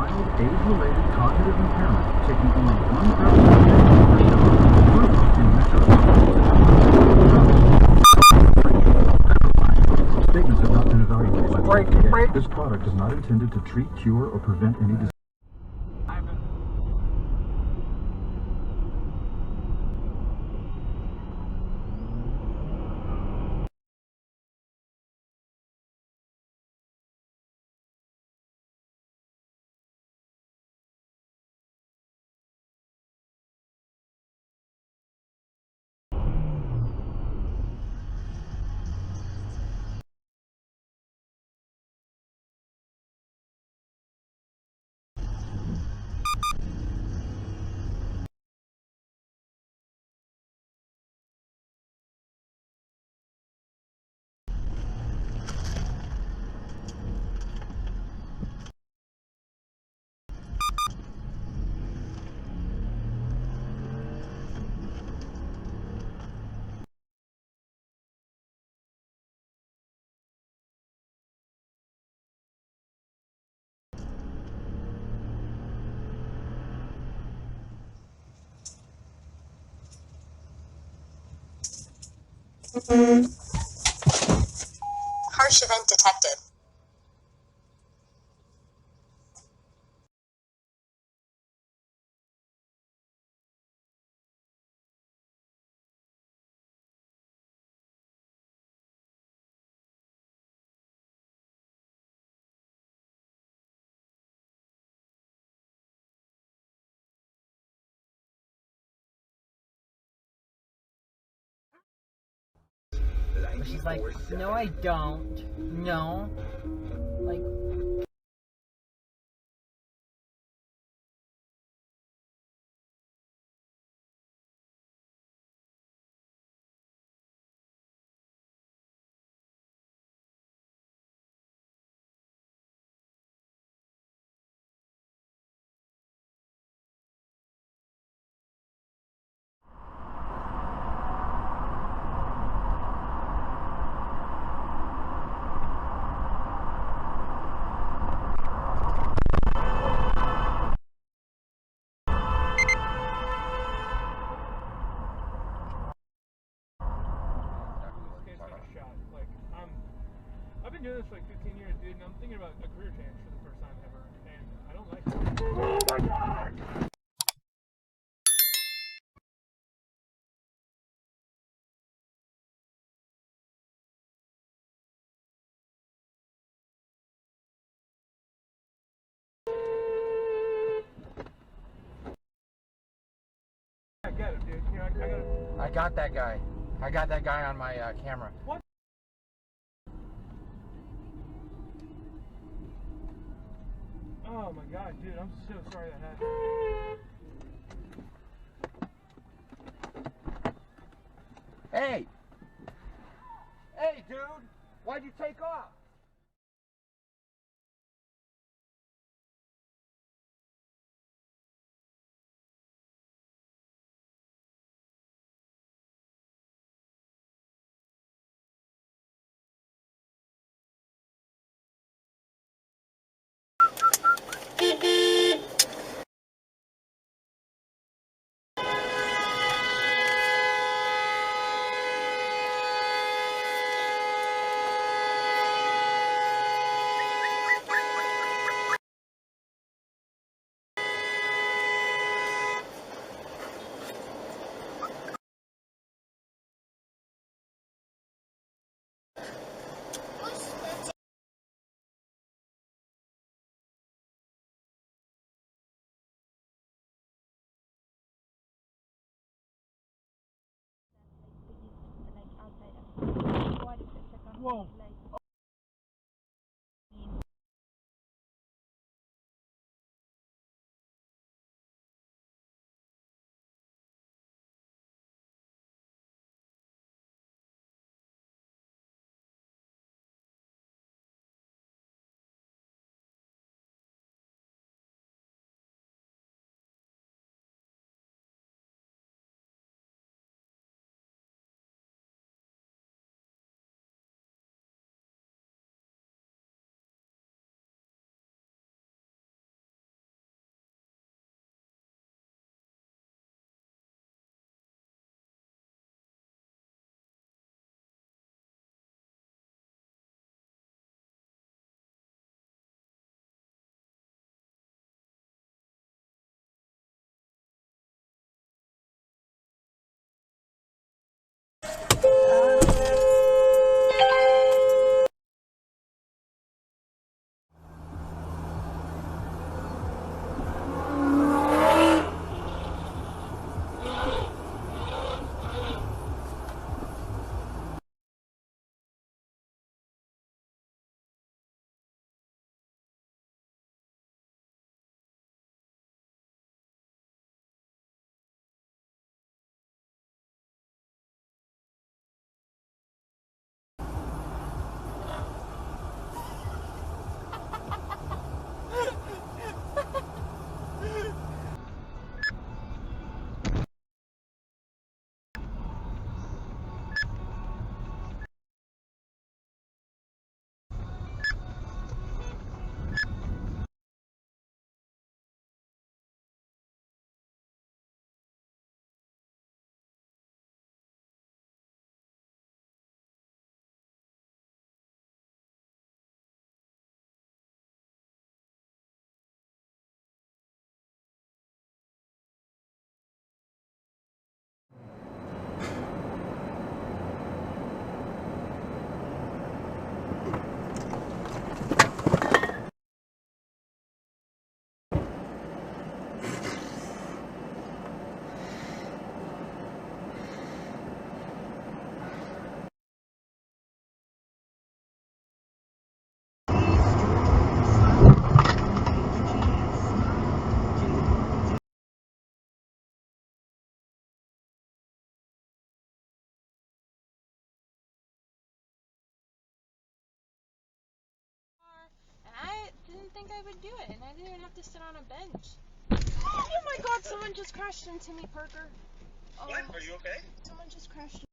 mild age-related cognitive impairment, taking only 1,000 statements have not been evaluated by the FDA. This product is not intended to treat, cure, or prevent any disease. Harsh event detected. But she's like, no, I don't. No. Like, I've been doing this for like 15 years, dude, and I'm thinking about a career change for the first time ever, and I don't like it. Oh my god! I get it, dude. You know, I gotta... I got that guy. I got that guy on my camera. What? Oh my god, dude, I'm so sorry that happened. Hey! Hey, dude! Why'd you take off? Whoa. think I would do it, and I didn't even have to sit on a bench. Oh my god, someone just crashed into me, Parker. What? Are you okay? Someone just crashed